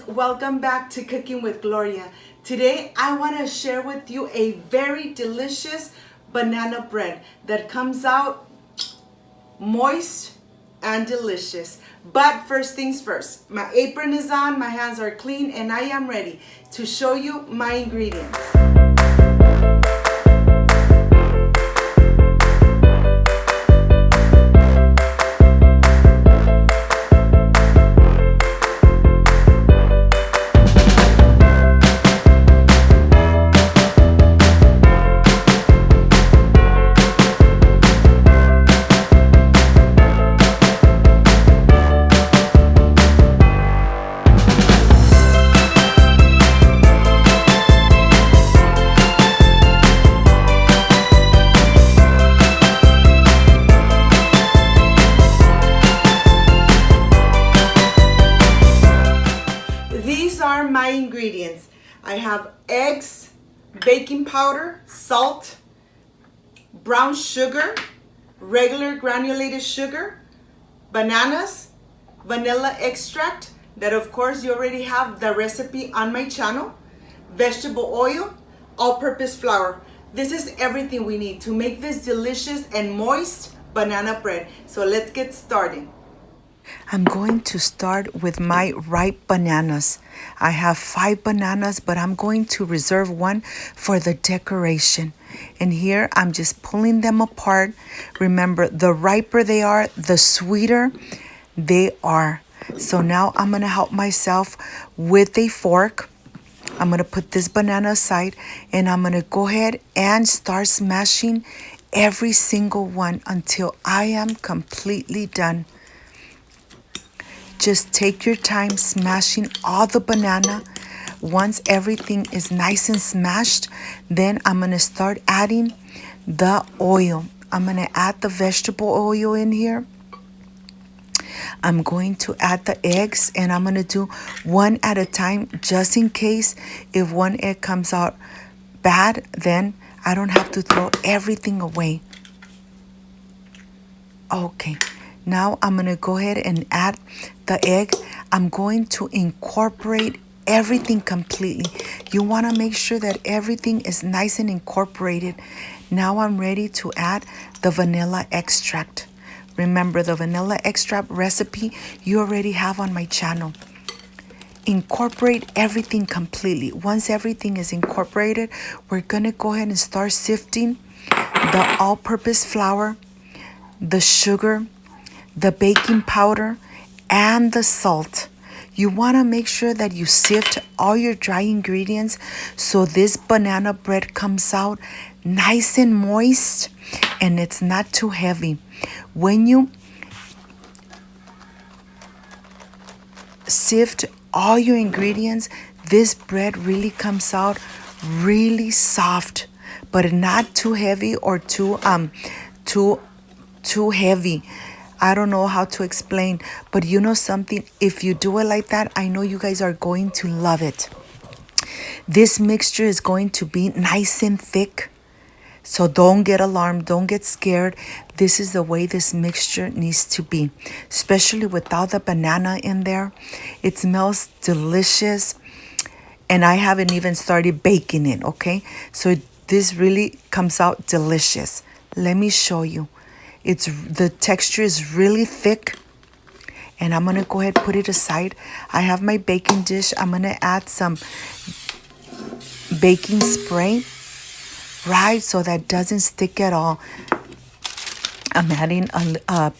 welcome back to Cooking with Gloria. Today I want to share with you a very delicious banana bread that comes out moist and delicious. But first things first, my apron is on, my hands are clean, and I am ready to show you my ingredients. These are my ingredients. I have eggs, baking powder, salt, brown sugar, regular granulated sugar, bananas, vanilla extract, that of course you already have the recipe on my channel, vegetable oil, all-purpose flour. This is everything we need to make this delicious and moist banana bread. So let's get started. I'm going to start with my ripe bananas. I have 5 bananas, but I'm going to reserve one for the decoration. And here I'm just pulling them apart. Remember, the riper they are, the sweeter they are. So now I'm going to help myself with a fork. I'm going to put this banana aside and I'm going to go ahead and start smashing every single one until I am completely done. Just take your time smashing all the banana. Once everything is nice and smashed, then I'm going to start adding the oil. I'm going to add the vegetable oil in here. I'm going to add the eggs, and I'm going to do one at a time just in case if one egg comes out bad, then I don't have to throw everything away. Okay. Now I'm going to go ahead and add the egg. I'm going to incorporate everything completely. You want to make sure that everything is nice and incorporated. Now I'm ready to add the vanilla extract. Remember, the vanilla extract recipe you already have on my channel. Incorporate everything completely. Once everything is incorporated, we're going to go ahead and start sifting the all-purpose flour, the sugar, the baking powder, and the salt. You want to make sure that you sift all your dry ingredients so this banana bread comes out nice and moist and it's not too heavy. When you sift all your ingredients, this bread really comes out really soft, but not too heavy or too heavy. I don't know how to explain, but you know something? If you do it like that, I know you guys are going to love it. This mixture is going to be nice and thick, so don't get alarmed, don't get scared. This is the way this mixture needs to be, especially without the banana in there. It smells delicious, and I haven't even started baking it, okay? So this really comes out delicious. Let me show you. The texture is really thick, and I'm gonna go ahead and put it aside. I have my baking dish. I'm gonna add some baking spray, right, so that doesn't stick at all. I'm adding a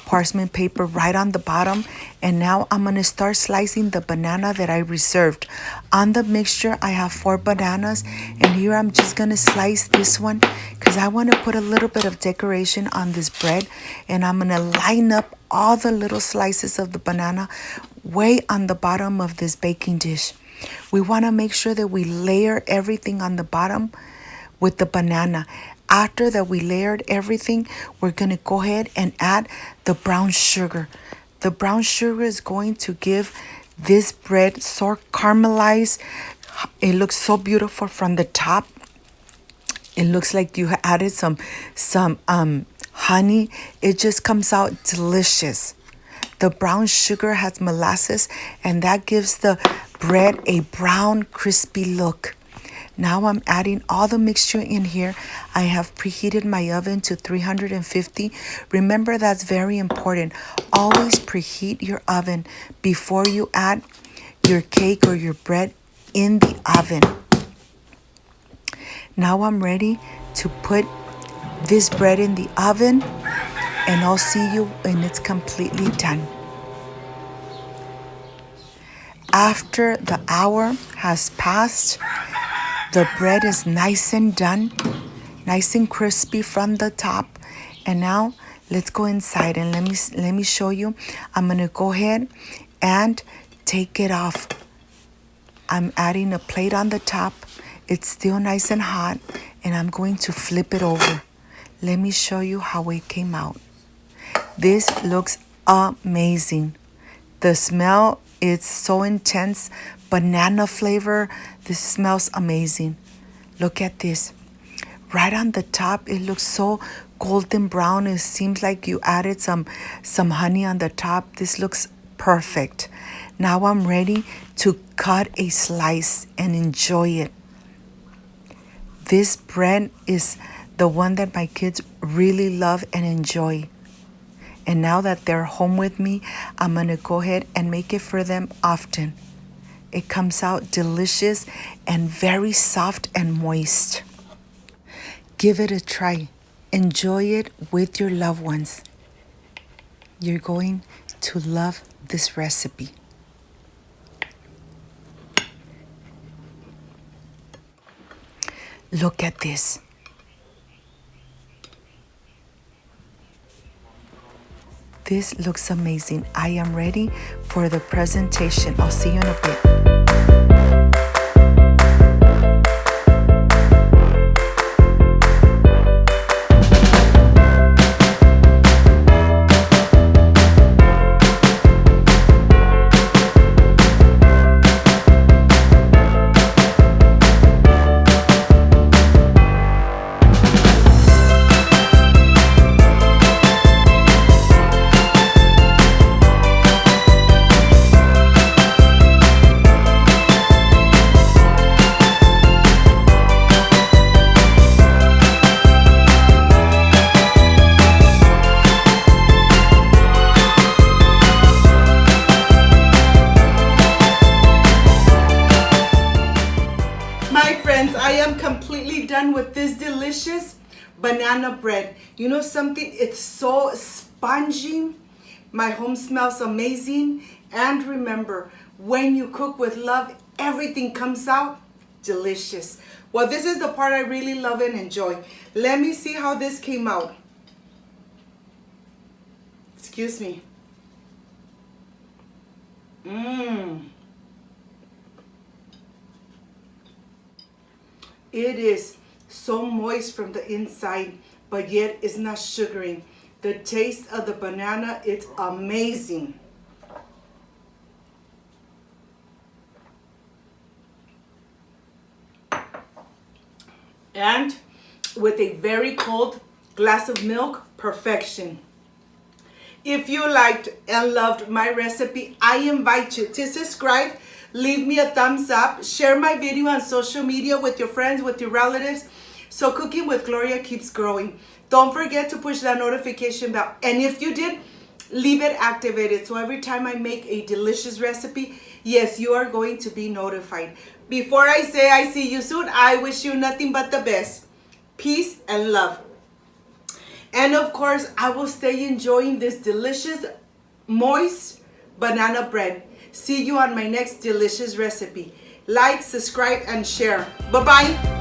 parchment paper right on the bottom, and now I'm gonna start slicing the banana that I reserved. On the mixture, I have 4 bananas, and here I'm just gonna slice this one because I want to put a little bit of decoration on this bread, and I'm gonna line up all the little slices of the banana way on the bottom of this baking dish. We want to make sure that we layer everything on the bottom with the banana. After that we layered everything, we're going to go ahead and add the brown sugar. The brown sugar is going to give this bread so caramelized. It looks so beautiful from the top. It looks like you added some honey. It just comes out delicious. The brown sugar has molasses, and that gives the bread a brown, crispy look. Now I'm adding all the mixture in here. I have preheated my oven to 350. Remember, that's very important. Always preheat your oven before you add your cake or your bread in the oven. Now I'm ready to put this bread in the oven, and I'll see you when it's completely done. After the hour has passed, the bread is nice and done, nice and crispy from the top. And now let's go inside and let me show you. I'm gonna go ahead and take it off. I'm adding a plate on the top. It's still nice and hot, and I'm going to flip it over. Let me show you how it came out. This looks amazing. The smell is so intense, banana flavor. This smells amazing. Look at this. Right on the top, it looks so golden brown. It seems like you added some honey on the top. This looks perfect. Now I'm ready to cut a slice and enjoy it. This bread is the one that my kids really love and enjoy. And now that they're home with me, I'm gonna go ahead and make it for them often. It comes out delicious and very soft and moist. Give it a try. Enjoy it with your loved ones. You're going to love this recipe. Look at this. This looks amazing. I am ready for the presentation. I'll see you in a bit. I am completely done with this delicious banana bread. You know something? It's so spongy. My home smells amazing. And remember, when you cook with love, everything comes out delicious. Well, this is the part I really love and enjoy. Let me see how this came out. Excuse me. It is so moist from the inside, but yet it's not sugary. The taste of the banana, it's amazing. And with a very cold glass of milk, perfection. If you liked and loved my recipe, I invite you to subscribe. Leave me a thumbs up. Share my video on social media with your friends, with your relatives, so Cooking with Gloria keeps growing. Don't forget to push that notification bell. And if you did, leave it activated. So every time I make a delicious recipe, yes, you are going to be notified. Before I say I see you soon, I wish you nothing but the best. Peace and love. And of course, I will stay enjoying this delicious, moist banana bread. See you on my next delicious recipe. Like, subscribe, and share. Bye-bye.